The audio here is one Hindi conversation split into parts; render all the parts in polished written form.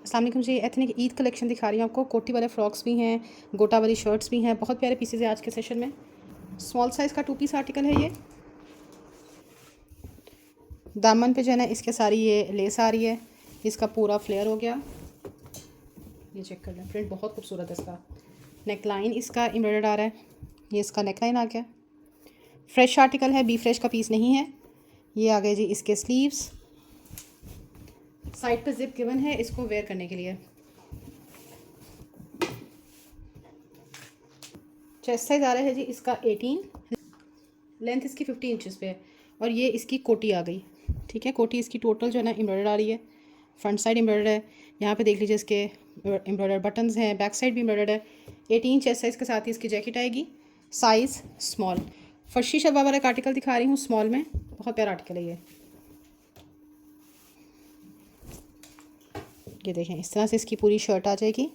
अस्सलाम वालेकुम जी। एथनिक ईद कलेक्शन दिखा रही हूँ आपको। कोटी वाले फ्रॉक्स भी हैं, गोटा वाली शर्ट्स भी हैं। बहुत प्यारे पीसेज है आज के सेशन में। स्मॉल साइज़ का 2 पीस आर्टिकल है ये। दामन पे जो है ना इसके सारी ये लेस आ रही है। इसका पूरा फ्लेयर हो गया, ये चेक कर लें, प्रिंट बहुत खूबसूरत है इसका। नेक लाइन इसका एम्ब्रॉयडर्ड आ रहा है, ये इसका नेक लाइन आ गया। फ्रेश आर्टिकल है, बी फ्रेश का पीस नहीं है। ये आ गए जी इसके स्लीव्स। साइड पे जिप गिवन है इसको वेयर करने के लिए। चेस्ट साइज आ रहा है जी इसका 18, लेंथ इसकी 50 इंचेस पे है। और ये इसकी कोटी आ गई, ठीक है। कोटी इसकी टोटल जो है ना एम्ब्रॉयडर्ड आ रही है। फ्रंट साइड एम्ब्रॉयडर्ड है, यहाँ पे देख लीजिए इसके एम्ब्रॉयडर्ड बटन्स हैं। बैक साइड भी एम्ब्रॉयडर्ड है। 18 चेस्ट साइज़ के साथ ही इसकी जैकेट आएगी, साइज़ स्मॉल। फर्शी शलवार वाला एक आर्टिकल दिखा रही हूँ स्मॉल में, बहुत प्यारा आर्टिकल है ये देखें। इस तरह से इसकी पूरी शर्ट आ जाएगी।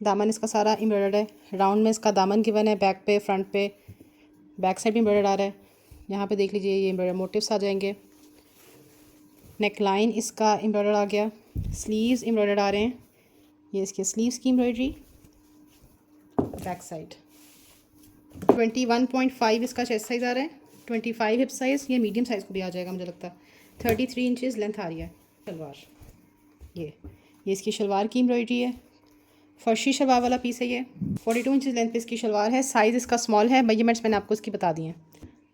दामन इसका सारा एम्ब्रॉयडर्ड है। राउंड में इसका दामन गिवन है, बैक पे, फ्रंट पे, बैक साइड भी एम्ब्रॉयडर्ड आ रहा है। यहाँ पे देख लीजिए ये एम्ब्रॉयडर्ड मोटिव्स आ जाएंगे। नेक लाइन इसका एम्ब्रॉयडर्ड आ गया। स्लीव्स एम्ब्रॉयडर्ड आ रहे हैं, ये इसके स्लीव्स की एम्ब्रॉयडरी। बैक साइड 21.5 इसका चेस्ट साइज़ आ रहा है, 25 हिप साइज़। ये मीडियम साइज़ को भी आ जाएगा मुझे लगता है। 33 इंचज़ लेंथ आ रही है। शलवार ये इसकी शलवार की एम्ब्रॉयडरी है। फर्शी शलवार वाला पीस है ये। 42 इंच लेंथ पे इसकी शलवार है। साइज़ इसका स्मॉल है। मेजरमेंट्स मैंने आपको इसकी बता दी हैं।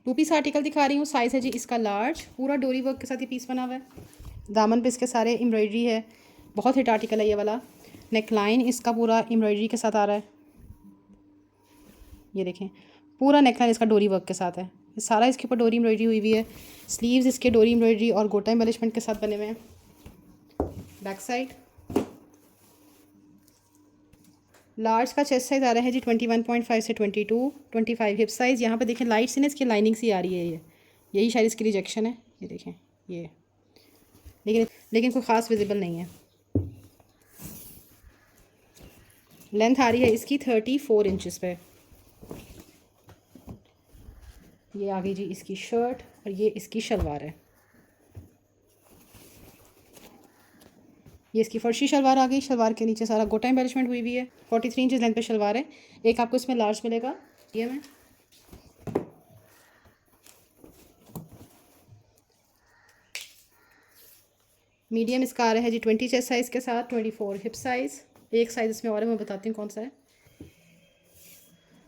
2 पीस आर्टिकल दिखा रही हूँ। साइज़ है जी इसका लार्ज। पूरा डोरी वर्क के साथ ये पीस बना हुआ है। दामन पे इसके सारे एम्ब्रॉयडरी है। बहुत हिट आर्टिकल है ये वाला। नेक लाइन इसका पूरा एम्ब्रॉयडरी के साथ आ रहा है, ये देखें। पूरा नेक लाइन इसका डोरी वर्क के साथ है। सारा इसके ऊपर डोरी एम्ब्रॉयडरी हुई हुई है। स्लीव्स इसके डोरी एम्ब्रॉयडरी और गोटा एम्बेलिशमेंट के साथ बने हुए हैं। बैक साइड लार्ज का चेस्ट साइज़ आ रहा है जी 21.5 से 22, 25 हिप साइज़। यहाँ पे देखें लाइट सी ना इसकी लाइनिंग सी आ रही है, यही शायद इसकी रिजेक्शन है। ये देखें ये, लेकिन कोई ख़ास विजिबल नहीं है। लेंथ आ रही है इसकी 34 इंचेस पे। ये आ गई जी इसकी शर्ट और ये इसकी शलवार है। ये इसकी फर्शी शलवार आ गई। शलवार के नीचे सारा गोटा एम्बेलिशमेंट हुई हुई है। 43 इंचेस लेंथ पे शलवार है। एक आपको इसमें लार्ज मिलेगा, ये में। मीडियम इसका आ रहा है जी 20 चेस्ट साइज़ के साथ, 24 हिप साइज़। एक साइज़ इसमें और है, मैं बताती हूँ कौन सा है।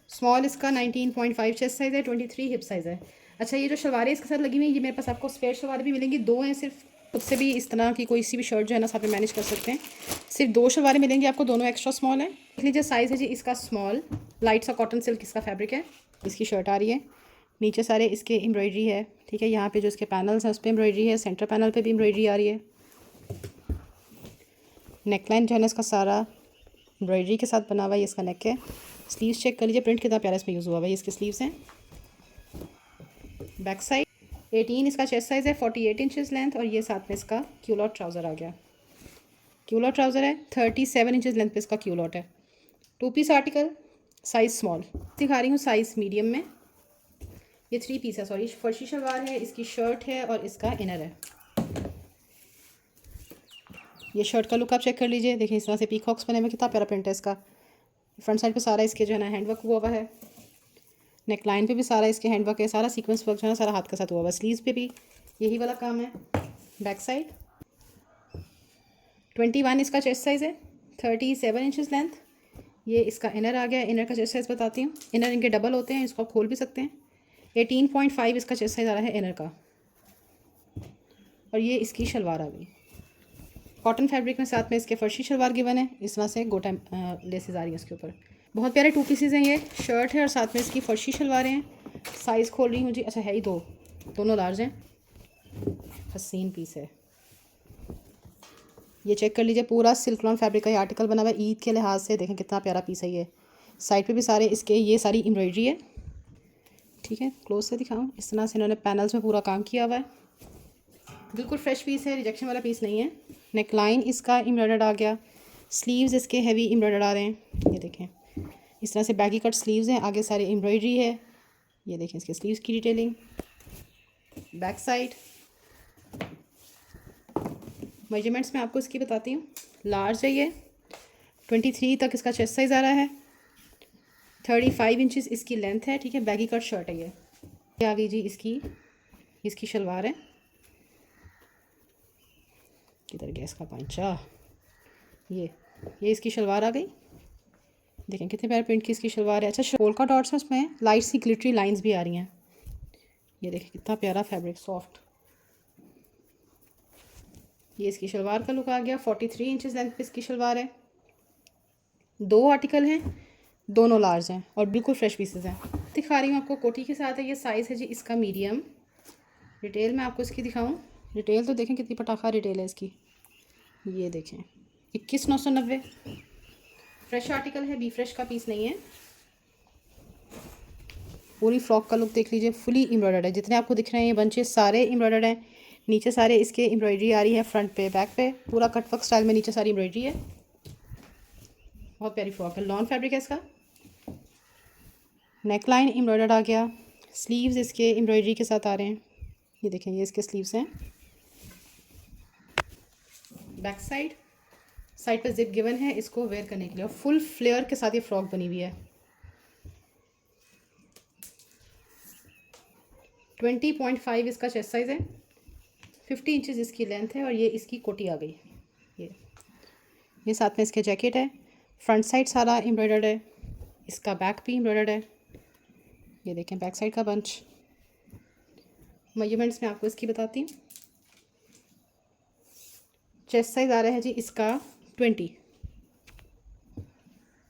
स्मॉल इसका 19.5 चेस्ट साइज़ है, 23 हिप साइज़ है। अच्छा, ये जो शलवारें इसके साथ लगी हुई हैं, ये मेरे पास आपको स्पेयर शलवारें भी मिलेंगी। 2 हैं सिर्फ, उससे भी इस तरह की कोई सी भी शर्ट जो है ना साथ में मैनेज कर सकते हैं। सिर्फ 2 शलवारें मिलेंगी आपको, दोनों एक्स्ट्रा स्मॉल है। देख लीजिए साइज़ है जी इसका स्मॉल। लाइट सा कॉटन सिल्क इसका फैब्रिक है। इसकी शर्ट आ रही है। नीचे सारे इसके एम्ब्रॉयडरी है, ठीक है। यहाँ पे जो इसके पैनल्स हैं उस पर एम्ब्रॉयडरी है। सेंटर पैनल पे भी एम्ब्रॉयडरी आ रही है। नेकलाइन जो है ना इसका सारा एम्ब्रॉयडरी के साथ बना हुआ है। ये इसका नेक है। स्लीव्स चेक कर लीजिए, प्रिंट कितना प्यारा इसमें यूज़ हुआ है। ये इसके स्लीव्स हैं। बैक साइड 18 इसका चेस्ट साइज़ है, 48 इंचेस लेंथ। और ये साथ में इसका क्यूलॉट ट्राउज़र आ गया। क्यूलॉट ट्राउज़र है, 37 इंचेस लेंथ पे इसका क्यूलॉट है। 2 पीस आर्टिकल, साइज़ स्मॉल दिखा रही हूँ, साइज़ मीडियम में। ये 3 पीस है, सॉरी। फर्शी शलवार है, इसकी शर्ट है और इसका इनर है। ये शर्ट का लुक आप चेक कर लीजिए। देखिए इस तरह से पीकॉक्स बने हुए, कितना प्यारा प्रिंट है इसका। फ्रंट साइड पे सारा इसके जो है ना हैंडवर्क हुआ हुआ है। नेक लाइन पे भी सारा इसके हैंडवर्क है। सारा सीक्वेंस वर्क जो है ना सारा हाथ के साथ हुआ हुआ है। स्लीव्स पे भी यही वाला काम है। बैक साइड 21 इसका चेस्ट साइज़ है, 37 इंचेस लेंथ। ये इसका इनर आ गया। इनर का चेस्ट साइज़ बताती हूँ। इनर इनके डबल होते हैं, इसको आप खोल भी सकते हैं। 18.5 इसका चेस्ट साइज़ आ रहा है इनर का। और ये इसकी शलवार आ गई कॉटन फैब्रिक में, साथ में इसके फर्शी शलवार गिवन है। इस तरह से गोटा लेसेस आ रही है इसके ऊपर। बहुत प्यारे 2 पीसेज हैं। ये शर्ट है और साथ में इसकी फर्शी शलवारें हैं। साइज़ खोल रही हूँ जी, अच्छा है ही दोनों लार्ज हैं। हसीन पीस है, ये चेक कर लीजिए। पूरा सिल्क लॉन फैब्रिक का ये आर्टिकल बना हुआ है। ईद के लिहाज से देखें कितना प्यारा पीस है ये। साइड पे भी सारे इसके ये सारी एम्ब्रॉयडरी है, ठीक है। क्लोज से दिखाऊँ, इस तरह से इन्होंने पैनल्स में पूरा काम किया हुआ है। बिल्कुल फ्रेश पीस है, रिजेक्शन वाला पीस नहीं है। नेक लाइन इसका एम्ब्रॉयडर्ड आ गया। स्लीव्स इसके हैवी एम्ब्रॉयडर्ड आ रहे हैं, ये देखें। इस तरह से बैगी कट स्लीव्स हैं, आगे सारी एम्ब्रॉयडरी है। ये देखें इसके स्लीव्स की डिटेलिंग। बैक साइड मेजरमेंट्स मैं आपको इसकी बताती हूँ। लार्ज है ये, 23 तक इसका चेस्ट साइज़ आ रहा है, 35 इंचज़ इसकी लेंथ है, ठीक है। बैगी कट शर्ट है ये आ गई जी इसकी इसकी शलवार है। किधर गया इसका पंचा, ये इसकी शलवार आ गई। देखें कितने प्यारे प्रिंट की इसकी शलवार है। अच्छा पोल्का डॉट्स है उसमें, लाइट सी ग्लिटरी लाइंस भी आ रही हैं। ये देखें कितना प्यारा फैब्रिक, सॉफ्ट। ये इसकी शलवार का लुक आ गया। 43 इंचज़ लेंथ पे इसकी शलवार है। 2 आर्टिकल हैं, दोनों लार्ज हैं और बिल्कुल फ्रेश पीसेस हैं। दिखा रही हूँ आपको कोटी के साथ है। ये साइज़ है जी इसका मीडियम। रिटेल में आपको इसकी दिखाऊँ, रिटेल तो देखें कितनी पटाखा रिटेल है इसकी। ये देखें 21,990, फ्रेश आर्टिकल है, बी फ्रेश का पीस नहीं है। पूरी फ्रॉक का लुक देख लीजिए, फुली एम्ब्रॉयडर्ड है। जितने आपको दिख रहे हैं ये बंचेस सारे एम्ब्रॉयडर्ड हैं। नीचे सारे इसके एम्ब्रॉयडरी आ रही है, फ्रंट पे बैक पे पूरा कटवर्क स्टाइल में नीचे सारी एम्ब्रॉयडरी है। बहुत प्यारी फ्रॉक है, लॉन फैब्रिक है इसका। नेक लाइन एम्ब्रॉयडर्ड आ गया, स्लीव्स इसके एम्ब्रॉयडरी के साथ आ रहे हैं। ये देखें ये इसके स्लीव्स हैं। बैक साइड पर जिप गिवन है इसको वेयर करने के लिए, और फुल फ्लेयर के साथ ये फ्रॉक बनी हुई है। 20.5 इसका चेस्ट साइज़ है, 50 इंचज़ इसकी लेंथ है, और ये इसकी कोटी आ गई। ये साथ में इसके जैकेट है। फ्रंट साइड सारा एम्ब्रॉयडर्ड है, इसका बैक भी एम्ब्रॉयडर्ड है। ये देखें बैक साइड का बंच। मेजरमेंट्स में आपको इसकी बताती हूँ। चेस्ट साइज़ आ रहा है जी इसका 20।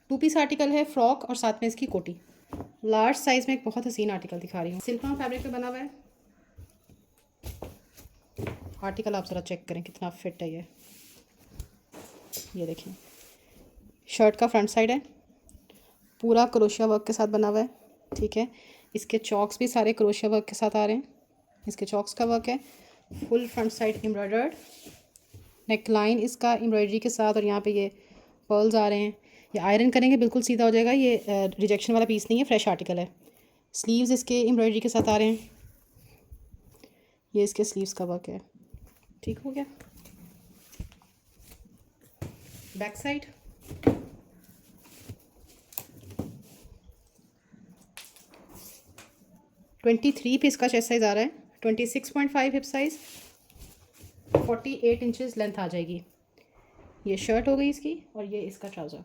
2 पीस आर्टिकल है, फ्रॉक और साथ में इसकी कोटी। लार्ज साइज़ में एक बहुत हसीन आर्टिकल दिखा रही हूँ, सिल्क फैब्रिक पे बना हुआ है। आर्टिकल आप ज़रा चेक करें कितना फिट है ये देखिए। शर्ट का फ्रंट साइड है, पूरा क्रोशिया वर्क के साथ बना हुआ है, ठीक है। इसके चॉक्स भी सारे क्रोशिया वर्क के साथ आ रहे हैं। इसके चॉक्स का वर्क है, full front side embroidered. Neck line इसका एम्ब्रॉयडरी के साथ, और यहाँ पे ये पर्ल्स आ रहे हैं। ये आयरन करेंगे बिल्कुल सीधा हो जाएगा। ये रिजेक्शन वाला पीस नहीं है, फ्रेश आर्टिकल है। स्लीव्स इसके एम्ब्रॉयडरी के साथ आ रहे हैं। ये इसके स्लीव्स का वर्क है, ठीक हो गया। बैक साइड ट्वेंटी 23 पे इसका चेस्ट साइज़ आ रहा है, 26.5 हिप साइज़, 48 इंचज़ लेंथ आ जाएगी। ये शर्ट हो गई इसकी, और ये इसका ट्राउज़र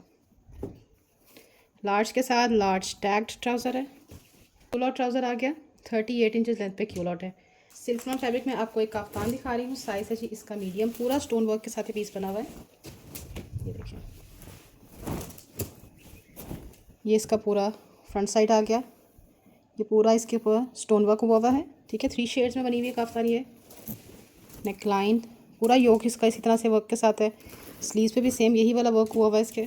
लार्ज के साथ लार्ज टैग्ड ट्राउज़र है। क्यूलॉट ट्राउज़र आ गया, 38 इंचज़ लेंथ पे क्यूलॉट है। सिल्क नॉन फैब्रिक में आपको एक काफ्तान दिखा रही हूँ, साइज़ है जी इसका मीडियम, पूरा स्टोन वर्क के साथ ये पीस बना हुआ है। ये देखिए ये इसका पूरा फ्रंट साइड आ गया। ये पूरा इसके ऊपर स्टोन वर्क हुआ है, ठीक है। 3 शेड्स में बनी हुई है काफ्तान ये। नेक लाइन पूरा योक इसका इसी तरह से वर्क के साथ है। स्लीव्स पे भी सेम यही वाला वर्क हुआ हुआ है इसके।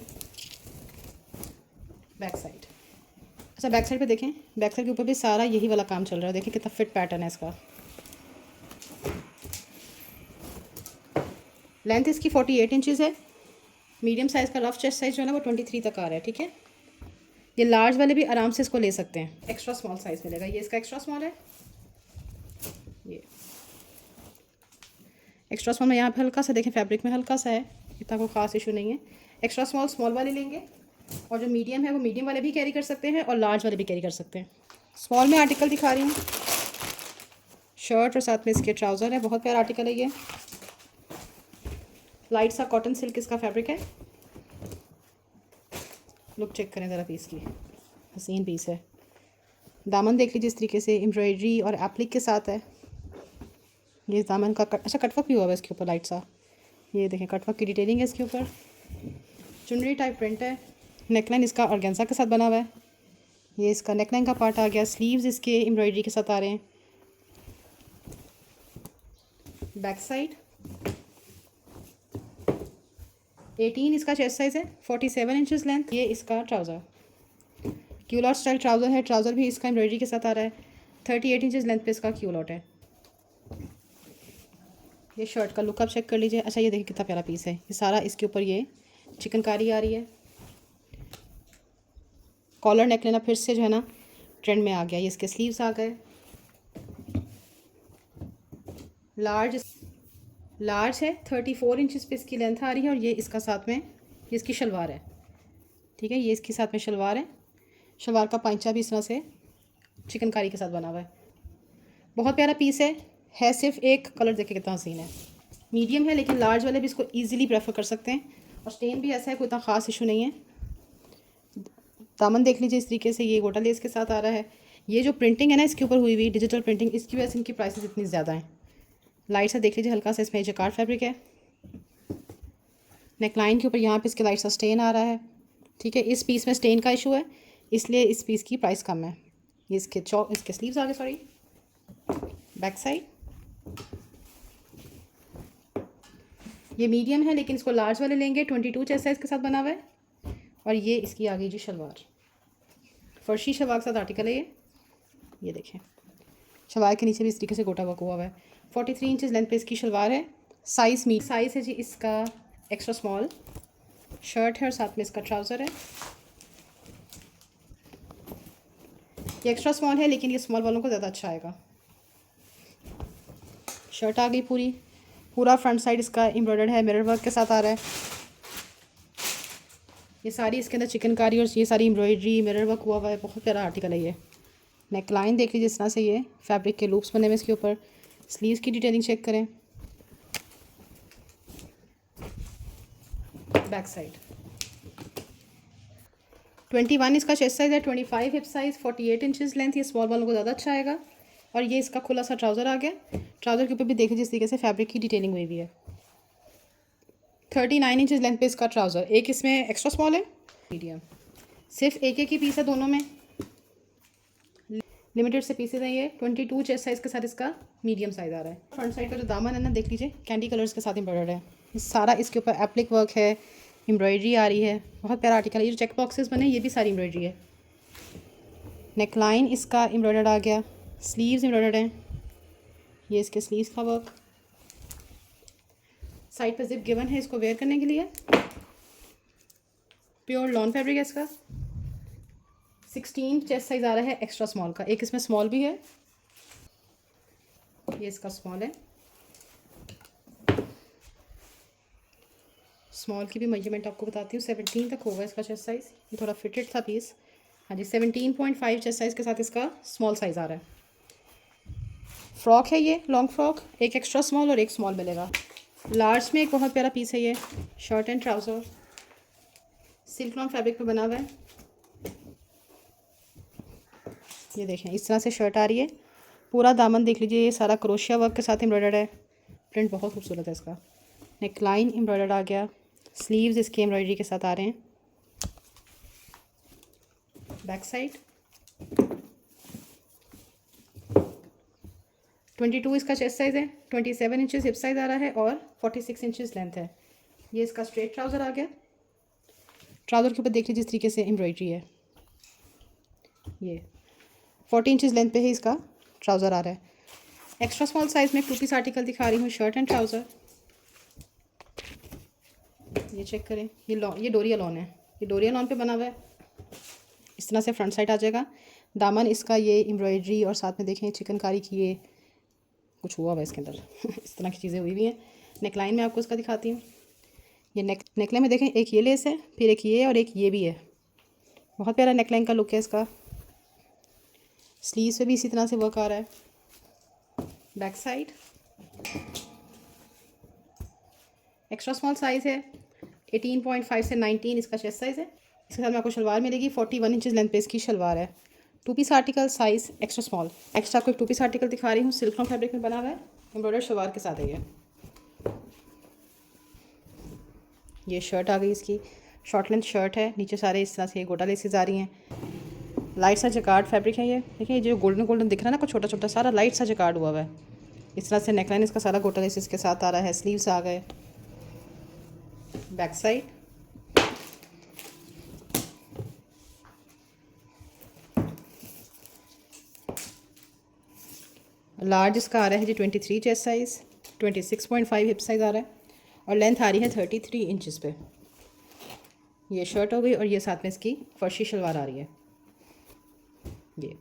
बैक साइड, अच्छा बैक साइड पे देखें, बैक साइड के ऊपर भी सारा यही वाला काम चल रहा है। देखें कितना फिट पैटर्न है इसका। लेंथ इसकी 48 इंचज़ है। मीडियम साइज़ का रफ चेस्ट साइज़ जो है ना वो 23 तक आ रहा है, ठीक है। ये लार्ज वाले भी आराम से इसको ले सकते हैं। एक्स्ट्रा स्मॉल साइज़ मिलेगा, ये इसका एक्स्ट्रा स्मॉल है। ये एक्स्ट्रा स्मॉल में यहाँ पे हल्का सा देखें, फैब्रिक में हल्का सा है, इतना कोई ख़ास इशू नहीं है। एक्स्ट्रा स्मॉल वाले लेंगे, और जो मीडियम है वो मीडियम वाले भी कैरी कर सकते हैं, और लार्ज वाले भी कैरी कर सकते हैं। स्मॉल में आर्टिकल दिखा रही हूँ, शर्ट और साथ में इसके ट्राउज़र है। बहुत प्यारा आर्टिकल है ये, लाइट सा कॉटन सिल्क इसका फैब्रिक है। लुक चेक करें ज़रा पीस की, हसीन पीस है। दामन देख लीजिए इस तरीके से एम्ब्रॉयडरी और एप्लिक के साथ है। ये दामन का अच्छा कटवर्क भी हुआ है इसके ऊपर लाइट सा। ये देखें कटवर्क की डिटेलिंग है इसके ऊपर। चुनरी टाइप प्रिंट है। नेकलाइन इसका ऑर्गेन्जा के साथ बना हुआ है। ये इसका नेकलाइन का पार्ट आ गया। स्लीव्स इसके एम्ब्रॉयडरी के साथ आ रहे हैं। बैक साइड 18 इसका चेस्ट साइज़ है, 47 इंचज़ लेंथ। ये इसका ट्राउज़र क्यूलॉट स्टाइल ट्राउज़र है। ट्राउज़र भी इसका एम्ब्रॉयडरी के साथ आ रहा है। 38 इंचज़ लेंथ पे इसका क्यूलॉट है। ये शर्ट का लुक आप चेक कर लीजिए। अच्छा ये देखिए कितना प्यारा पीस है। ये सारा इसके ऊपर ये चिकनकारी आ रही है। कॉलर नेक लेना फिर से जो है ना ट्रेंड में आ गया। ये इसके स्लीव्स आ गए। लार्ज है, 34 इंचज़ पे इसकी लेंथ आ रही है और ये इसका साथ में ये इसकी शलवार है। ठीक है, ये इसके साथ में शलवार है। शलवार का पांचा भी इस तरह से चिकनकारी के साथ बना हुआ है। बहुत प्यारा पीस है सिर्फ एक कलर देखे कितना हसीन है। मीडियम है लेकिन लार्ज वाले भी इसको ईजिली प्रेफर कर सकते हैं और स्टेन भी ऐसा है, कोई इतना ख़ास इशू नहीं है। दामन देख लीजिए इस तरीके से, ये गोटा लेस के साथ आ रहा है। ये जो प्रिंटिंग है ना इसके ऊपर हुई हुई डिजिटल प्रिंटिंग, इसकी वजह से इनकी प्राइसेस इतनी ज़्यादा हैं। लाइट सा देख लीजिए, हल्का सा इसमें जैकार्ड फैब्रिक है। नेकलाइन के ऊपर यहाँ पे इसके लाइट सा स्टेन आ रहा है। ठीक है, इस पीस में स्टेन का इशू है इसलिए इस पीस की प्राइस कम है। ये इसके स्लीव्स आ गए, सॉरी, बैक साइड। ये मीडियम है लेकिन इसको लार्ज वाले लेंगे, 22 चेस्ट साइज़ के साथ बना हुआ है। और ये इसकी आ गई जी शलवार, फर्शी शलवार के साथ आर्टिकल है ये देखें। शलवार के नीचे भी इस तरीके से गोटा वर्क हुआ है। 43 इंचज़ लेंथ पे इसकी शलवार है। साइज़ है जी इसका एक्स्ट्रा स्मॉल। शर्ट है और साथ में इसका ट्राउज़र है। ये एक्स्ट्रा स्मॉल है लेकिन ये स्मॉल वालों को ज़्यादा अच्छा आएगा। शर्ट आ गई पूरा फ्रंट साइड इसका एम्ब्रॉयडर्ड है, मिरर वर्क के साथ आ रहा है। ये सारी इसके अंदर चिकनकारी और ये सारी एम्ब्रॉयडरी मिरर वर्क हुआ है। बहुत प्यारा आर्टिकल है ये। नेकलाइन देख लीजिए, जिस तरह से ये फैब्रिक के लूप्स बने हुए इसके ऊपर। स्लीव्स की डिटेलिंग चेक करें। बैक साइड 21 इसका चेस्ट साइज़ है, 25 हिप साइज़, 48 इंचज़ लेंथ। ये स्मॉल वालों को ज़्यादा अच्छा आएगा। और ये इसका खुला सा ट्राउज़र आ गया। ट्राउज़र के ऊपर भी देखिए जिस तरीके से फैब्रिक की डिटेलिंग हुई हुई है। 39 इंचज़ लेंथ पे इसका ट्राउज़र। एक इसमें एक्स्ट्रा स्मॉल है, मीडियम। सिर्फ एक ही पीस है दोनों में, लिमिटेड से पीसेज हैं ये। 22 चेस्ट साइज़ के साथ इसका मीडियम साइज़ आ रहा है। फ्रंट साइड का जो दामन है ना, देख लीजिए कैंडी कलर्स के साथ एम्ब्रॉयडर्ड है। सारा इसके ऊपर एप्लिक वर्क है, एम्ब्रॉयडरी आ रही है। बहुत प्यारा आर्टिकल है। ये जो चेक बॉक्सेस बने ये भी सारी एम्ब्रॉयडरी है। नेकलाइन इसका एम्ब्रॉयडर्ड आ गया। स्लीव्स एम्ब्रॉयडर्ड हैं, ये इसके स्लीव्स का वर्क। साइड पर जिप गिवन है इसको वेयर करने के लिए। प्योर लॉन फैब्रिक है इसका। 16 चेस्ट साइज़ आ रहा है एक्स्ट्रा स्मॉल का। एक इसमें स्मॉल भी है, ये इसका स्मॉल है। स्मॉल की भी मेजरमेंट आपको बताती हूँ। 17 तक होगा इसका चेस्ट साइज़। ये थोड़ा फिटेड था पीस। हाँ जी, 17.5 चेस्ट साइज़ के साथ इसका स्मॉल साइज़ आ रहा है। फ्रॉक है ये, लॉन्ग फ्रॉक। एक एक्स्ट्रा स्मॉल और एक स्मॉल मिलेगा। लार्ज में एक बहुत प्यारा पीस है ये। Shirt and trouser, silk lawn fabric पे बना हुआ है। ये देखें इस तरह से शर्ट आ रही है। पूरा दामन देख लीजिए, ये सारा क्रोशिया वर्क के साथ एम्ब्रॉयडर्ड है। प्रिंट बहुत खूबसूरत है इसका। नेकलाइन एम्ब्रॉयडर्ड आ गया। स्लीव्स इसके एम्ब्रॉयडरी के साथ आ रहे हैं। बैक साइड 22 इसका चेस्ट साइज़ है, 27 इंचज़ हिप साइज़ आ रहा है और 46 इंचज़ लेंथ है। ये इसका स्ट्रेट ट्राउज़र आ गया। ट्राउज़र के ऊपर देख लीजिए जिस तरीके से एम्ब्रॉयडरी है। ये 40 इंचज़ लेंथ पे ही इसका ट्राउज़र आ रहा है। एक्स्ट्रा स्मॉल साइज़ में 2 पीस आर्टिकल दिखा रही हूँ। शर्ट एंड ट्राउज़र, ये चेक करें। ये डोरिया लॉन है। ये डोरिया लॉन पे बना हुआ है। इस तरह से फ्रंट साइड आ जाएगा। दामन इसका ये एम्ब्रॉयडरी और साथ में देखें चिकनकारी की ये कुछ हुआ हुआ इसके अंदर इस तरह की चीज़ें हुई हुई हैं। नेकलाइन में आपको इसका दिखाती हूँ। ये नेकलाइन में देखें, एक ये लेस है, फिर एक ये और एक ये भी है। बहुत प्यारा नेकलाइन का लुक है इसका। स्लीव्स पे भी इसी तरह से वर्क आ रहा है। Back side extra small size है, 18.5 से 19 इसका चेस्ट साइज़ है। इसके साथ में आपको शलवार मिलेगी। 41 इंचज़ लेंथ पे इसकी शलवार है। 2 piece article, size extra small. Extra आपको एक 2 पीस आर्टिकल दिखा रही हूँ। सिल्क लॉन फैब्रिक में बना हुआ है, एम्ब्रॉयडर्ड शलवार के साथ है ये शर्ट आ गई इसकी। शॉर्ट लेंथ शर्ट है, नीचे सारे इस तरह से गोटा लेसेस आ रही हैं। लाइट सा जकार्ड फैब्रिक है ये। देखिए जो गोल्डन गोल्डन दिख रहा है ना, कुछ छोटा छोटा सारा लाइट सा जकार्ड हुआ है। इस तरह से नेकलाइन इसका सारा गोटा लेसेस के साथ आ रहा है। स्लीव्स आ गए। बैक साइड लार्ज इसका आ रहा है जी 23 चेस्ट साइज़, 26.5 हिप साइज़ आ रहा है और लेंथ आ रही है 33 इंचज़ पे। ये शर्ट हो गई और ये साथ में इसकी फर्शी शलवार आ रही है। ये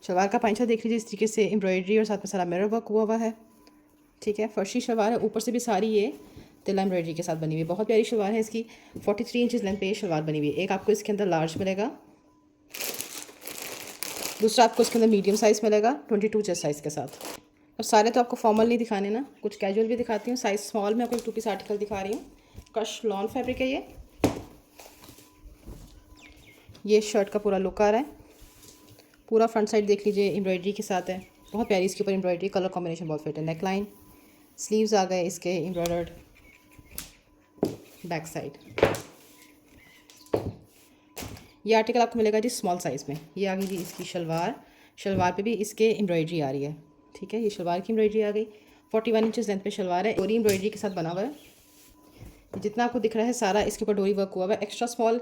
शलवार का पांचा देख लीजिए, इस तरीके से एम्ब्रॉयडरी और साथ में सारा मिरर वर्क हुआ है। ठीक है, फर्शी शलवार है, ऊपर से भी सारी ये तिला एम्ब्रॉयडरी के साथ बनी हुई है। बहुत प्यारी शलवार है इसकी। 43 इंचज़ लेंथ पे ये शलवार बनी हुई है। एक आपको इसके अंदर लार्ज मिलेगा, दूसरा आपको इसके अंदर मीडियम साइज़ मिलेगा 22 चेस्ट साइज़ के साथ। और सारे तो आपको फॉर्मल नहीं दिखाने ना, कुछ कैजुअल भी दिखाती हूँ। साइज़ स्मॉल में आपको एक 2 पीस आर्टिकल दिखा रही हूँ। क्रश लॉन फैब्रिक है ये शर्ट का पूरा लुक आ रहा है। पूरा फ्रंट साइड देख लीजिए एम्ब्रॉयडरी के साथ है, बहुत प्यारी इसके ऊपर एम्ब्रॉयडरी, कलर कॉम्बिनेशन बहुत फिट है। नेक लाइन, स्लीव्स आ गए इसके एम्ब्रॉयडर्ड, बैक साइड। ये आर्टिकल आपको मिलेगा जी स्मॉल साइज़ में। ये आ गई जी इसकी शलवार, शलवार पे भी इसके एम्ब्रॉयडरी आ रही है। ठीक है, ये शलवार की एम्ब्रॉयडरी आ गई। 41 इंचज़ लेंथ पे शलवार है, डोरी एम्ब्रॉयडरी के साथ बना हुआ है। जितना आपको दिख रहा है सारा इसके ऊपर डोरी वर्क हुआ हुआ है। एक्स्ट्रा स्मॉल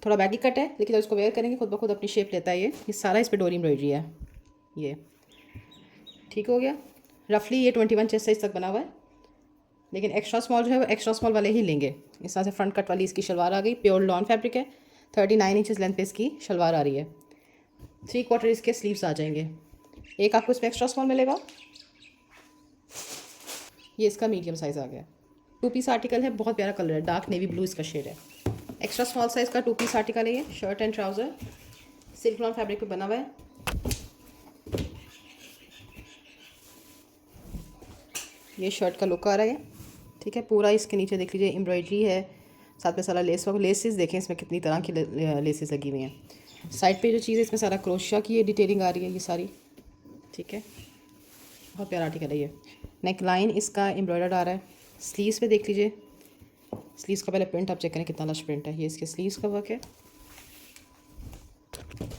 थोड़ा बैगी कट है, लेकिन जब इसको वेयर करेंगे खुद ब खुद अपनी शेप लेता है। ये सारा इस पर डोरी एम्ब्रॉयडरी है। ये ठीक हो गया। रफली ये 21 चेस्ट साइज तक बना हुआ है, लेकिन एक्स्ट्रा स्मॉल जो है वो एक्स्ट्रा स्मॉल वाले ही लेंगे। इस तरह से फ्रंट कट वाली इसकी शलवार आ गई। प्योर लॉन फैब्रिक है, 39 इंचज़ लेंथ पे इसकी शलवार आ रही है। 3/4 इसके स्लीव्स आ जाएंगे। एक आपको इसमें एक्स्ट्रा स्मॉल मिलेगा, ये इसका मीडियम साइज़ आ गया। 2 पीस आर्टिकल है, बहुत प्यारा कलर है, डार्क नेवी ब्लू इसका शेड है। एक्स्ट्रा स्मॉल साइज़ का 2 पीस आर्टिकल है ये। Shirt and trouser silk lawn fabric पे बना हुआ है। ये शर्ट का लुक आ रहा है। ठीक है, पूरा इसके नीचे देख लीजिए एम्ब्रॉयडरी है, साथ में सारा लेस वर्क। लेसेस देखें इसमें कितनी तरह की लेसेस लगी हुई हैं। साइड पे जो चीज़ है इसमें सारा क्रोशिया की ये डिटेलिंग आ रही है ये सारी। ठीक है, बहुत प्यारा आर्टिकल है ये। नेक लाइन इसका एम्ब्रॉयडर्ड आ रहा है। स्लीव्स पे देख लीजिए, स्लीव्स का पहले प्रिंट आप चेक करें कितना लश प्रिंट है। ये इसके स्लीव्स का वर्क है।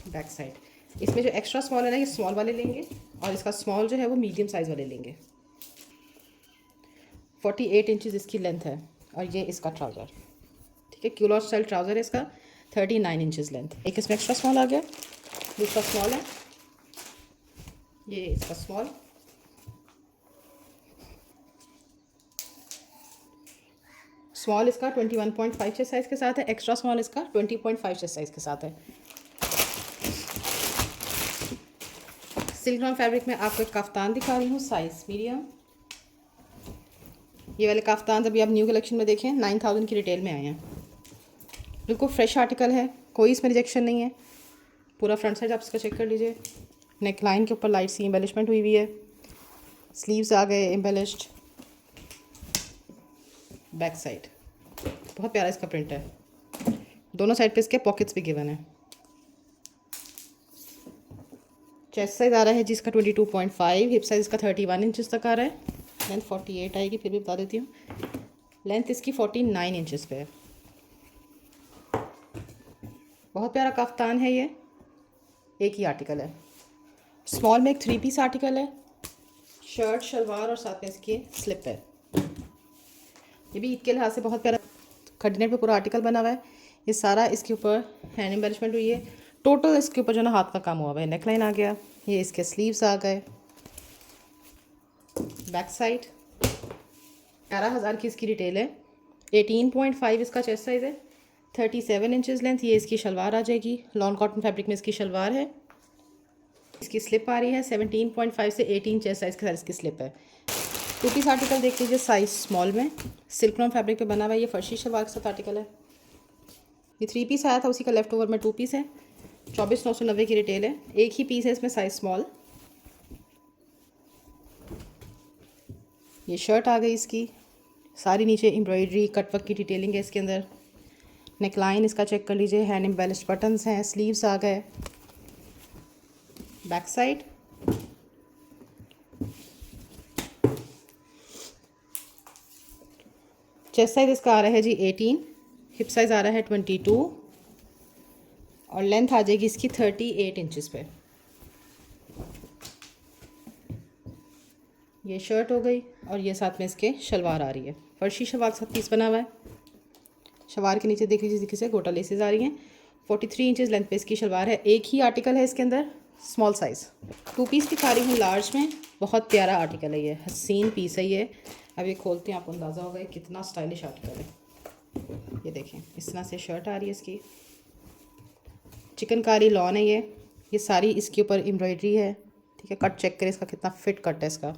बैक साइड इसमें जो एक्स्ट्रा स्मॉल है ना, ये स्मॉल वाले लेंगे, और इसका स्मॉल जो है वो मीडियम साइज़ वाले लेंगे। 48 इंचज़ इसकी लेंथ है, और ये इसका ट्राउज़र। ठीक है, क्यूलॉट स्टाइल ट्राउज़र है इसका, 39 इंचज़ लेंथ। एक इसमें एक्स्ट्रा स्मॉल आ गया, दूसरा स्मॉल है, ये इसका स्मॉल। स्मॉल इसका 21.5 चेस्ट साइज़ के साथ है, एक्स्ट्रा स्मॉल इसका 20.5 चेस्ट साइज़ के साथ है। सिल्क लॉन फैब्रिक में आपको एक काफ्तान दिखा रही हूँ, साइज़ मीडियम। ये वाले काफ्तान अभी आप न्यू कलेक्शन में देखें 9000 की रिटेल में आए हैं। बिल्कुल फ्रेश आर्टिकल है, कोई इसमें रिजेक्शन नहीं है। पूरा फ्रंट साइड आप इसका चेक कर लीजिए। नेक लाइन के ऊपर लाइट सी एम्बेलिशमेंट हुई हुई है। स्लीव्स आ गए एम्बेलिश्ड। बैक साइड बहुत प्यारा इसका प्रिंट है। दोनों साइड पे इसके पॉकेट्स भी गिवन है। चेस्ट साइज़ आ रहा है जिसका 22.5, हिप साइज़ इसका 31 इंचज़ तक आ रहा है। लेंथ 48 आएगी, फिर भी बता देती हूँ। लेंथ इसकी 49 इंचज़ पे है। बहुत प्यारा काफ्तान है ये, एक ही आर्टिकल है। स्मॉल में एक 3 पीस आर्टिकल है, शर्ट शलवार और साथ में इसकी स्लिप है। ये भी ईद के लिहाज से बहुत प्यारा खडनेट पे पूरा आर्टिकल बना हुआ है। ये सारा इसके ऊपर हैंड एम्बेलिशमेंट हुई है। टोटल इसके ऊपर जो ना हाथ का काम हुआ हुआ है। नेकलाइन आ गया, ये इसके स्लीव्स आ गए। बैक साइड 11,000 की इसकी रिटेल है। 18.5 इसका चेस्ट साइज़ है, 37 इंचज़ लेंथ। ये इसकी शलवार आ जाएगी, लॉन कॉटन फैब्रिक में इसकी शलवार है। इसकी स्लिप आ रही है 17.5 से 18 चेस्ट साइज़ के साथ इसकी स्लिप है। 2 पीस आर्टिकल देख लीजिए, साइज़ स्मॉल में, सिल्क लॉन फैब्रिक पे बना हुआ है। ये फर्शी शलवार के साथ आर्टिकल है। ये 3 पीस आया था, उसी का लेफ्ट ओवर में 2 पीस है। 24,990 की रिटेल है। एक ही पीस है इसमें, साइज़ स्मॉल। ये शर्ट आ गई इसकी, सारी नीचे एम्ब्रॉयडरी कटवर्क की डिटेलिंग है इसके अंदर। नेक लाइन इसका चेक कर लीजिए, हैंड एम्बेलिश्ड बटन्स हैं। स्लीव्स आ गए। बैक साइड चेस्ट साइज इसका आ रहा है जी 18, हिप साइज़ आ रहा है 22, और लेंथ आ जाएगी इसकी 38 इंचज़ पे। ये शर्ट हो गई, और ये साथ में इसके शलवार आ रही है। फर्शी शलवार के साथ पीस बना हुआ है। शलवार के नीचे देख लीजिए देखिए से गोटा लेसेस आ रही हैं। 43 इंचज़ लेंथ पे इसकी शलवार है। एक ही आर्टिकल है इसके अंदर, स्मॉल साइज़। 2 पीस दिखा रही हूँ लार्ज में। बहुत प्यारा आर्टिकल है ये, हसीन पीस है ये। अब ये खोलते हैं, आपको अंदाज़ा होगा कितना स्टाइलिश आर्टिकल है। ये देखें, इस तरह से शर्ट आ रही है इसकी, चिकनकारी लॉन है ये सारी इसके ऊपर एम्ब्रॉयडरी है। ठीक है, कट चेक करें इसका कितना फिट कट है इसका।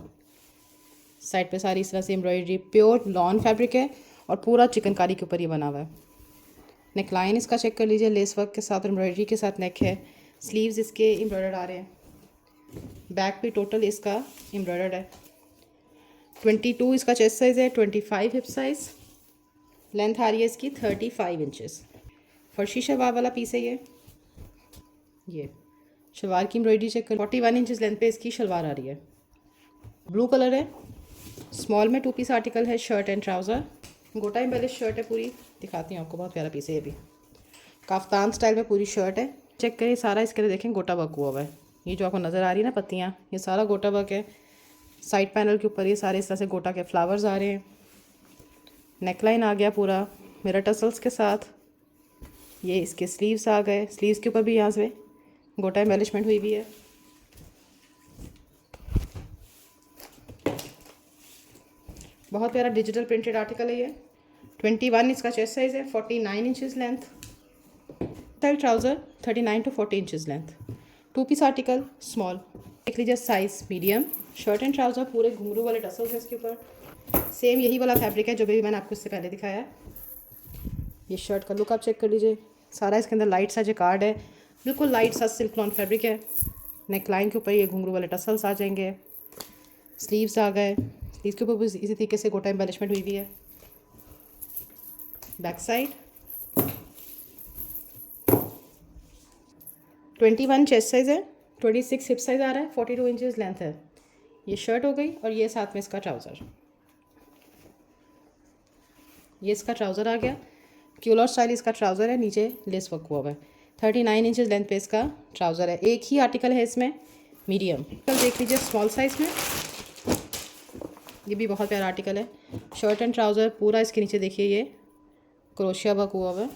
साइड पे सारी इस तरह से एम्ब्रॉयडरी, प्योर लॉन फैब्रिक है और पूरा चिकनकारी के ऊपर ये बना हुआ है। नेक लाइन इसका चेक कर लीजिए, लेस वर्क के साथ एम्ब्रॉयडरी के साथ नेक है। स्लीव्स इसके एम्ब्रॉयडर्ड आ रहे हैं। बैक भी टोटल इसका एम्ब्रॉयडर्ड है। 22 इसका चेस्ट साइज़ है, 25 हिप साइज़, लेंथ आ रही है इसकी 35 इंचेस। फर्शी शलवार वाला पीस है ये शलवार की एम्ब्रॉयडरी चेक कर, 41 इंचेस लेंथ पे इसकी शलवार आ रही है। ब्लू कलर है, स्मॉल में 2 पीस आर्टिकल है, शर्ट एंड ट्राउज़र। गोटा एम्बेलिश शर्ट है पूरी, दिखाती हूँ आपको, बहुत प्यारा पीस है ये भी। काफ्तान स्टाइल में पूरी शर्ट है। चेक करिए सारा इसके लिए, देखें गोटा वर्क हुआ है। ये जो आपको नज़र आ रही है ना पत्तियाँ, ये सारा गोटा वर्क है। साइड पैनल के ऊपर ये सारे इस तरह से गोटा के फ्लावर्स आ रहे हैं। नेकलाइन आ गया पूरा मिरर टसल्स के साथ। ये इसके स्लीव्स आ गए, स्लीव्स के ऊपर भी यहाँ से गोटा एम्बेलिशमेंट हुई भी है। बहुत प्यारा डिजिटल प्रिंटेड आर्टिकल है ये। 21 इसका चेस्ट साइज़ है, 49 inches length. Style trouser 39 to 40 inches length. 2 piece article small. देख लीजिए size medium. Shirt and trouser पूरे घुंघरू वाले टसल्स है इसके ऊपर। सेम यही वाला फैब्रिक है जो भी मैंने आपको इससे पहले दिखाया है। ये शर्ट का लुक आप चेक कर लीजिए, सारा इसके अंदर लाइट सा जैकार्ड है, बिल्कुल लाइट सा सिल्क लॉन फैब्रिक है। नेक लाइन के ऊपर ये घुंघरू वाले टसल्स आ जाएंगे। स्लीव्स आ गए, स्लीव्स के ऊपर भी इसी तरीके से गोटा एम्बेलिशमेंट हुई भी है। बैक साइड 21 चेस्ट साइज़ है, 26 हिप साइज़ आ रहा है, 42 इंचेस लेंथ है। ये शर्ट हो गई और ये साथ में इसका ट्राउज़र। ये इसका ट्राउज़र आ गया, क्यूलर स्टाइल इसका ट्राउज़र है, नीचे लेस वर्क हुआ है। 39 इंचेस लेंथ पे इसका ट्राउज़र है। एक ही आर्टिकल है इसमें मीडियम। कल देख लीजिए स्मॉल साइज़ में, ये भी बहुत प्यारा आर्टिकल है। शर्ट एंड ट्राउज़र पूरा इसके नीचे देखिए ये क्रोशिया वर्क हुआ है।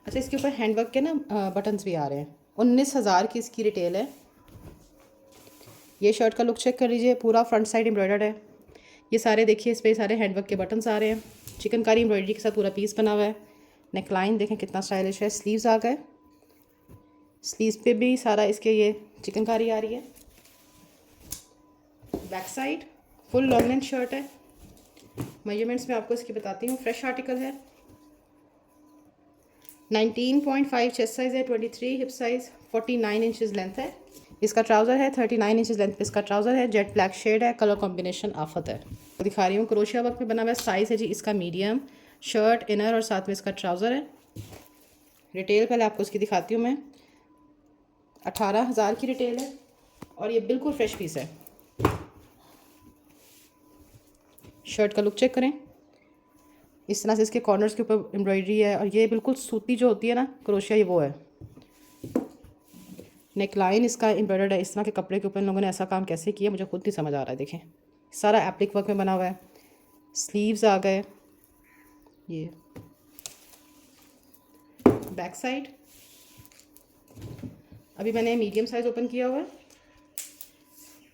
अच्छा, इसके ऊपर हैंड वर्क के ना बटन्स भी आ रहे हैं। 19,000 की इसकी रिटेल है। ये शर्ट का लुक चेक कर लीजिए, पूरा फ्रंट साइड एम्ब्रॉयडर्ड है। ये सारे देखिए इस पर सारे हैंडवर्क के बटन्स आ रहे हैं। चिकनकारी एम्ब्रॉयडरी के साथ पूरा पीस बना हुआ है। नेक लाइन देखें कितना स्टाइलिश है। स्लीव्स आ गए, स्लीव्स पे भी सारा इसके ये चिकनकारी आ रही है। Back side full long length shirt है। मेजरमेंट्स में आपको इसकी बताती हूँ। फ्रेश आर्टिकल है, 19.5 चेस्ट साइज़ है, 23 हिप साइज़, 49 इंचेस लेंथ है। इसका ट्राउज़र है 39 इंचेस लेंथ पे इसका ट्राउज़र है। जेट ब्लैक शेड है, कलर कॉम्बिनेशन आफत है। दिखा रही हूँ, क्रोशिया वर्क में बना हुआ है। साइज़ है जी इसका मीडियम। शर्ट इनर और साथ में इसका ट्राउज़र है। रिटेल पहले आपको इसकी दिखाती हूँ मैं। 18,000 की रिटेल है और ये बिल्कुल फ्रेश पीस है। शर्ट का लुक चेक करें, इस तरह से इसके कॉर्नर्स के ऊपर एम्ब्रॉयडरी है और ये बिल्कुल सूती जो होती है ना क्रोशिया, ये वो है। नेक लाइन इसका एम्ब्रॉयडर्ड है। इस तरह के कपड़े के ऊपर इन लोगों ने ऐसा काम कैसे किया मुझे खुद नहीं समझ आ रहा है। देखें सारा एप्लिक वर्क में बना हुआ है। स्लीव्स आ गए, ये बैक साइड। अभी मैंने मीडियम साइज़ ओपन किया हुआ है।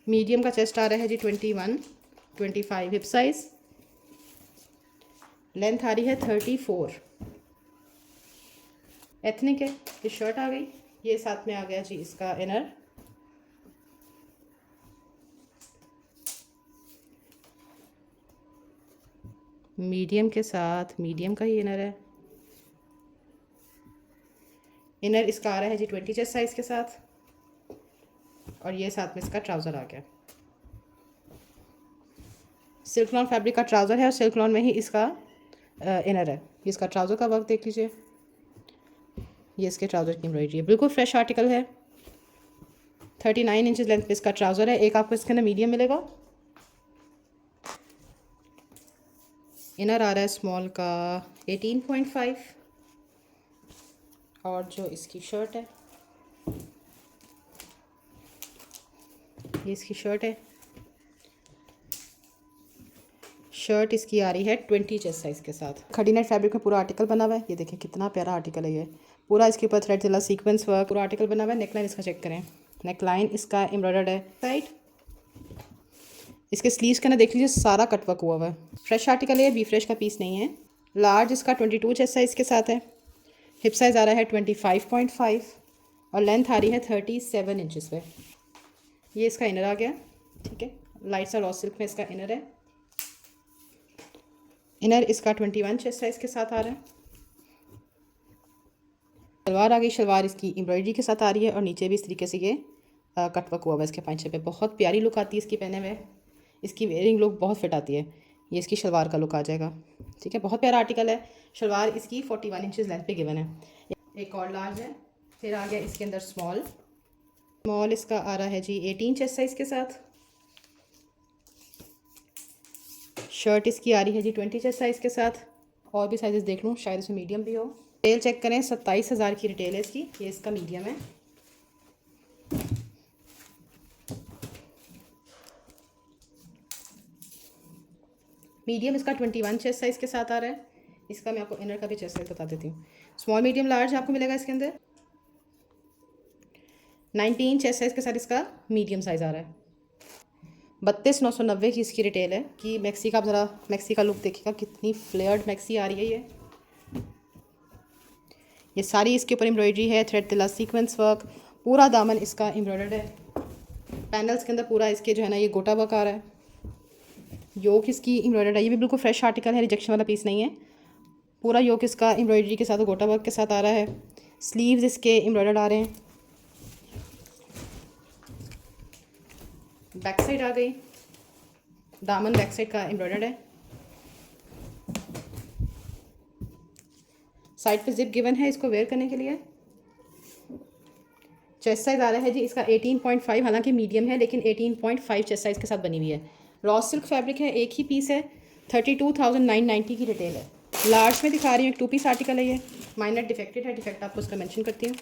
मीडियम का चेस्ट आ रहा है जी 21, 25 हिप साइज़, लेंथ आ रही है 34। एथनिक है। ये शर्ट आ गई, ये साथ में आ गया जी इसका इनर। मीडियम के साथ मीडियम का ही इनर है। इनर इसका आ रहा है जी 20 चेस्ट साइज़ के साथ और ये साथ में इसका ट्राउज़र आ गया। सिल्क लॉन फैब्रिक का ट्राउज़र है और सिल्क लॉन में ही इसका इनर है। इसका ट्राउज़र का वर्क देख लीजिए, ये इसके ट्राउज़र की एम्ब्रॉयडरी है। बिल्कुल फ्रेश आर्टिकल है। 39 इंचेस लेंथ पे इसका ट्राउज़र है। एक आपको इसके अंदर मीडियम मिलेगा। इनर आ रहा है स्मॉल का 18.5 और जो इसकी शर्ट है, ये इसकी शर्ट है। शर्ट इसकी आ रही है 20 चेस्ट साइज़ के साथ। खड़ी नेट फैब्रिक में पूरा आर्टिकल बना हुआ है। ये देखिए कितना प्यारा आर्टिकल है। ये पूरा इसके ऊपर थ्रेड जिला सीक्वेंस वर्क पूरा आर्टिकल बना हुआ है। नेकलाइन इसका चेक करें, नेकलाइन इसका एम्ब्रॉयडर्ड है। साइड इसके स्लीव्स के ना देख लीजिए सारा कटवर्क हुआ हुआ है। फ्रेश आर्टिकल है, बी फ्रेश का पीस नहीं है। लार्ज इसका 22 चेस्ट साइज़ के साथ है। हिप साइज़ आ रहा है 25.5 और लेंथ आ रही है 37 इंचेस पे। ये इसका इनर आ गया, ठीक है। लाइट सा रॉ सिल्क में इसका इनर है। इनर इसका 21 चेस्ट साइज़ के साथ आ रहा है। शलवार आ गई, शलवार इसकी एम्ब्रॉयडरी के साथ आ रही है और नीचे भी इस तरीके से ये कटवर्क हुआ हुआ है इसके पांचे पे। बहुत प्यारी लुक आती है इसकी पहने हुए, इसकी वेयरिंग लुक बहुत फिट आती है। ये इसकी शलवार का लुक आ जाएगा, ठीक है। बहुत प्यारा आर्टिकल है। शलवार इसकी 41 इंचज़ लेंथ पे गिवन है। एक और लार्ज है, फिर आ गया इसके अंदर स्मॉल। स्मॉल इसका आ रहा है जी 18 चेस्ट साइज़ के साथ। शर्ट इसकी आ रही है जी 20 चेस्ट साइज़ के साथ। और भी साइजेस देख लूँ, शायद इसमें मीडियम भी हो। रिटेल चेक करें, 27,000 की रिटेल है इसकी। ये इसका मीडियम है। मीडियम इसका 21 चेस्ट साइज़ के साथ आ रहा है। इसका मैं आपको इनर का भी चेस्ट साइज़ बता देती हूँ। स्मॉल मीडियम लार्ज आपको मिलेगा इसके अंदर। 19 चेस्ट साइज़ के साथ इसका मीडियम साइज़ आ रहा है। 32,990 की इसकी रिटेल है। कि मैक्सी का आप ज़रा मैक्सी का लुक देखिएगा, कितनी फ्लेयर्ड मैक्सी आ रही है। ये सारी इसके ऊपर एम्ब्रॉयडरी है, थ्रेड तिला सीक्वेंस वर्क, पूरा दामन इसका एम्ब्रॉयडर्ड है। पैनल्स के अंदर पूरा इसके जो है ना ये गोटा वर्क आ रहा है। योक इसकी एम्ब्रॉयडर्ड है। ये भी बिल्कुल फ्रेश आर्टिकल है, रिजेक्शन वाला पीस नहीं है। पूरा योक इसका एम्ब्रॉयडरी के साथ गोटा वर्क के साथ आ रहा है। स्लीव्स इसके एम्ब्रॉयडर्ड आ रहे हैं। बैक साइड आ गई, दामन बैक साइड का एम्ब्रॉयडर्ड है। साइड पे जिप गिवन है इसको वेयर करने के लिए। चेस्ट साइज़ आ रहा है जी इसका 18.5, हालांकि मीडियम है लेकिन 18.5 चेस्ट साइज़ के साथ बनी हुई है। रॉ सिल्क फैब्रिक है, एक ही पीस है। 32,990 की रिटेल है। लार्ज में दिखा रही हूँ, एक 2 पीस आर्टिकल है ये। माइनर डिफेक्टेड है, डिफेक्ट आपको उसका मेंशन करती हूँ।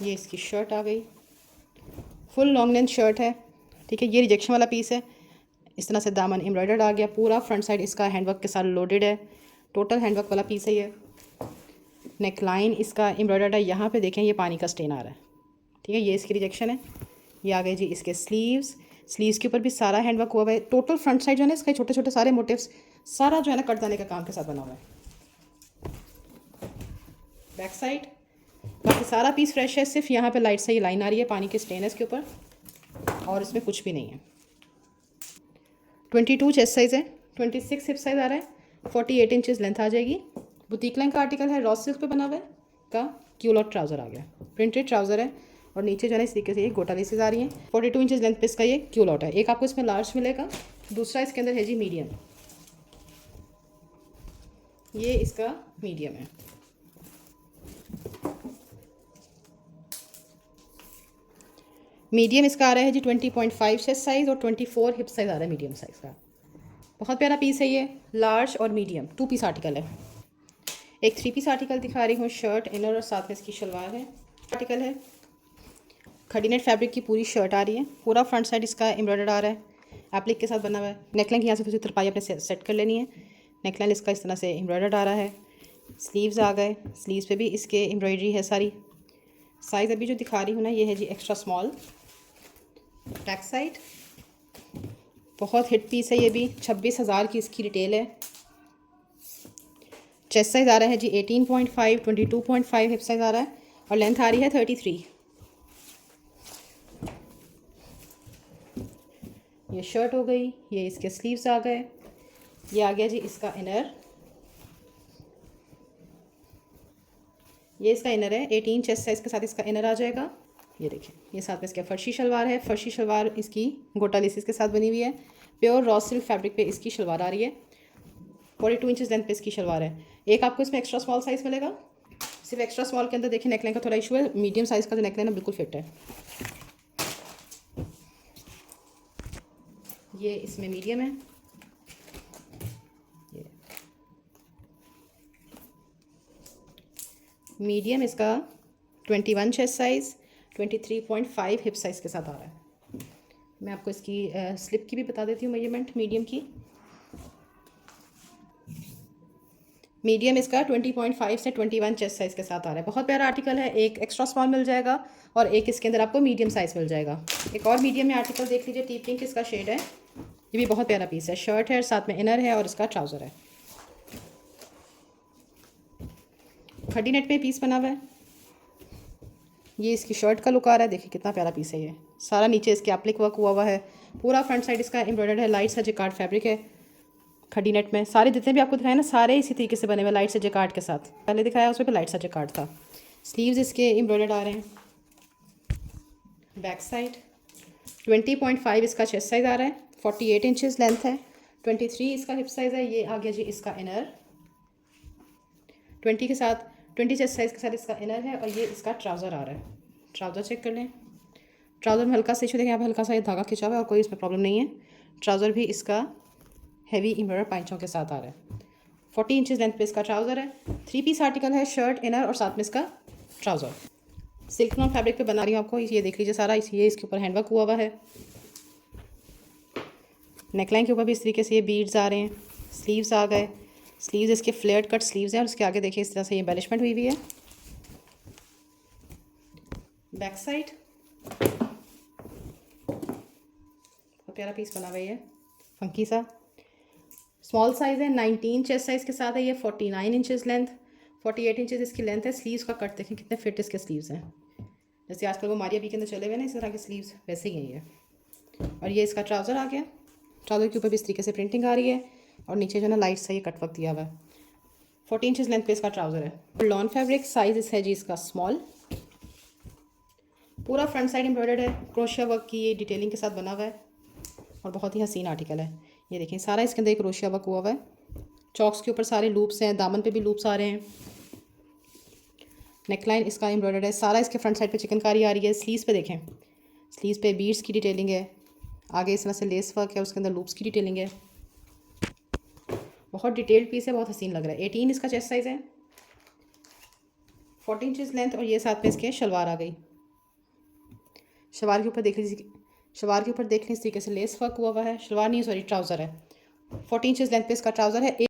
ये इसकी शर्ट आ गई, फुल लॉन्ग लेंथ शर्ट है, ठीक है। ये रिजेक्शन वाला पीस है। इस तरह से दामन एम्ब्रॉयडर्ड आ गया। पूरा फ्रंट साइड इसका हैंडवर्क के साथ लोडेड है। टोटल हैंडवर्क वाला पीस है ये। नेक लाइन इसका एम्ब्रॉयडर्ड है। यहाँ पे देखें ये पानी का स्टेन आ रहा है, ठीक है। ये इसकी रिजेक्शन है। ये आ गए जी इसके स्लीव्स। स्लीव्स के ऊपर भी सारा हैंडवर्क हुआ हुआ है। टोटल फ्रंट साइड जो है ना इसके छोटे छोटे सारे मोटिव्स, सारा जो है ना कटदाने का काम के साथ बना हुआ है। बैक साइड बाकी सारा पीस फ्रेश है, सिर्फ यहाँ पे लाइट सा ये लाइन आ रही है, पानी के स्टेन है इसके ऊपर, और इसमें कुछ भी नहीं है। 22 चेस्ट साइज़ है, 26 हिप साइज़ आ रहा है, 48 इंचज़ लेंथ आ जाएगी। बुटीक लाइन का आर्टिकल है, रॉ सिल्क पे बना हुआ है का। क्यूलॉट ट्राउज़र आ गया, प्रिंटेड ट्राउज़र है और नीचे जो है इस तरीके से ये गोटा लेसेस आ रही हैं। 42 इंचज़ लेंथ पे इसका ये क्यूलॉट है। एक आपको इसमें लार्ज मिलेगा, दूसरा इसके अंदर है जी मीडियम। ये इसका मीडियम है। मीडियम इसका आ रहा है जी 20.5 चेस्ट साइज़ और 24 हिप साइज़ आ रहा है मीडियम साइज़ का। बहुत प्यारा पीस है ये, लार्ज और मीडियम 2 पीस आर्टिकल है। एक 3 पीस आर्टिकल दिखा रही हूँ, शर्ट इनर और साथ में इसकी शलवार है। आर्टिकल है, खडीनेट फैब्रिक की पूरी शर्ट आ रही है। पूरा फ्रंट साइड इसका एम्ब्रॉयडर्ड आ रहा है, एप्लिक के साथ बना हुआ है। नेकलाइन की यहाँ से फिर तरपाई अपने सेट कर लेनी है। नेकलाइन इसका इस तरह से एम्ब्रॉयडर्ड आ रहा है। स्लीव्स आ गए, स्लीव्स पे भी इसके एम्ब्रॉयडरी है सारी। साइज़ अभी जो दिखा रही हूँ ना ये है जी एक्स्ट्रा स्मॉल। बैक साइड बहुत हिट पीस है ये भी, 26,000 की इसकी रिटेल है। चेस्ट साइज़ आ रहा है जी 18.5, 22.5 हिप साइज़ आ रहा है और लेंथ आ रही है 33। ये शर्ट हो गई, ये इसके स्लीव्स आ गए। ये आ गया जी इसका इनर। ये इसका इनर है, 18 चेस्ट साइज़ के साथ इसका इनर आ जाएगा। ये देखिए, ये साथ में इसका फर्शी शलवार है। फर्शी शलवार इसकी गोटा लेसिस के साथ बनी हुई है। प्योर रॉ सिल्क फैब्रिक पे इसकी शलवार आ रही है। 42 इंचज़ लेंथ पे इसकी शलवार है। एक आपको इसमें एक्स्ट्रा स्मॉल साइज़ मिलेगा। सिर्फ एक्स्ट्रा स्मॉल के अंदर देखिए नेकलाइन का थोड़ा इशू है, मीडियम साइज़ का जो नेकलाइन है बिल्कुल फिट है। ये इसमें मीडियम है। ये मीडियम इसका 21 चेस्ट साइज़, 23.5 हिप साइज़ के साथ आ रहा है। मैं आपको इसकी स्लिप की भी बता देती हूँ मेजरमेंट मीडियम की। मीडियम इसका 20.5 से 21 चेस्ट साइज़ के साथ आ रहा है। बहुत प्यारा आर्टिकल है। एक एक्स्ट्रा स्मॉल मिल जाएगा और एक इसके अंदर आपको मीडियम साइज़ मिल जाएगा। एक और मीडियम में आर्टिकल देख लीजिए, टी पिंक इसका शेड है। ये भी बहुत प्यारा पीस है। शर्ट है, साथ में इनर है और इसका ट्राउज़र है। खडी नेट में पीस बना हुआ है। ये इसकी शर्ट का लुक आ रहा है, देखिए कितना प्यारा पीस है ये। सारा नीचे इसके एप्लिक वर्क हुआ हुआ है, पूरा फ्रंट साइड इसका एम्ब्रॉयडर्ड है, लाइट सा जेकार्ड फैब्रिक है खड्डी नेट में। सारे जितने भी आपको दिखाए ना सारे इसी तरीके से बने हुए लाइट सा जेकार्ड के साथ। पहले दिखाया उसमें लाइट सा जेकार्ड था। स्लीव्स इसके एम्ब्रॉयडर्ड आ रहे हैं। बैक साइड 20.5 इसका चेस्ट साइज़ आ रहा है, 48 इंचज़ लेंथ है, 23 इसका हिप साइज़ है। ये आ गया जी इसका इनर 20 के साथ, 20 चेस्ट साइज़ के साथ इसका इनर है। और ये इसका ट्राउज़र आ रहा है। ट्राउज़र चेक कर लें। ट्राउज़र में हल्का सा इशू देखें यहाँ पे, हल्का सा ये धागा खिंचा हुआ है और कोई इसमें प्रॉब्लम नहीं है। ट्राउज़र भी इसका हैवी एम्ब्रॉयडर पाइंचों के साथ आ रहा है। 40 इंचज़ लेंथ पे इसका ट्राउज़र है। 3 पीस आर्टिकल है, शर्ट, इनर और साथ में इसका ट्राउज़र। सिल्क नॉन फैब्रिक पे बना रही हूँ आपको, ये देख लीजिए सारा ये इसके ऊपर हैंडवर्क हुआ हुआ है। नेकलाइन के ऊपर भी इस तरीके से ये बीड्स आ रहे हैं। स्लीव्स आ गए, स्लीव्स इसके फ्लेयर्ड कट स्लीव्स हैं और उसके आगे देखिए इस तरह से ये एम्बेलिशमेंट हुई हुई है। बैक साइड बहुत प्यारा पीस बना हुआ है, फंकी सा। स्मॉल साइज़ है, 19 चेस्ट साइज़ के साथ है ये, 49 इंचज़ लेंथ, 48 इंचज़ इसकी लेंथ है। स्लीव्स का कट देखें कितने फिट इसके स्लीव्स हैं, जैसे आजकल वो मारिया बी के अंदर चले हुए ना इस तरह के स्लीव्स वैसे ही हैं ये। और ये इसका ट्राउज़र आ गया। ट्राउज़र के ऊपर भी इस तरीके से प्रिंटिंग आ रही है और नीचे जो है ना लाइट सा ये कटवर्क दिया हुआ है। 14 इंचज़ लेंथ पे इसका ट्राउज़र है। लॉन फैब्रिक, साइज़ है जी इसका स्मॉल। पूरा फ्रंट साइड एम्ब्रॉयडर्ड है, क्रोशिया वर्क की ये डिटेलिंग के साथ बना हुआ है और बहुत ही हसीन आर्टिकल है। ये देखें सारा इसके अंदर एक क्रोशिया वर्क हुआ हुआ है। चॉक्स के ऊपर सारे लूप्स हैं, दामन पे भी लूप्स आ रहे हैं। नेकलाइन इसका एम्ब्रॉयडर्ड है, सारा इसके फ्रंट साइड पे चिकनकारी आ रही है। स्लीव्स पे देखें, स्लीव्स पे बीड्स की डिटेलिंग है, आगे इस तरह से लेस वर्क है, उसके अंदर लूप्स की डिटेलिंग है। बहुत डिटेल्ड पीस है, बहुत हसीन लग रहा है। 18 इसका चेस्ट साइज़ है, 40 इंचज़ लेंथ और ये साथ में इसके शलवार आ गई। शलवार के ऊपर देख लीजिए, शलवार के ऊपर देख लें इस तरीके से लेस वर्क हुआ हुआ है। शलवार नहीं सॉरी ट्राउज़र है, 14 इंचज़ लेंथ पे इसका ट्राउज़र है।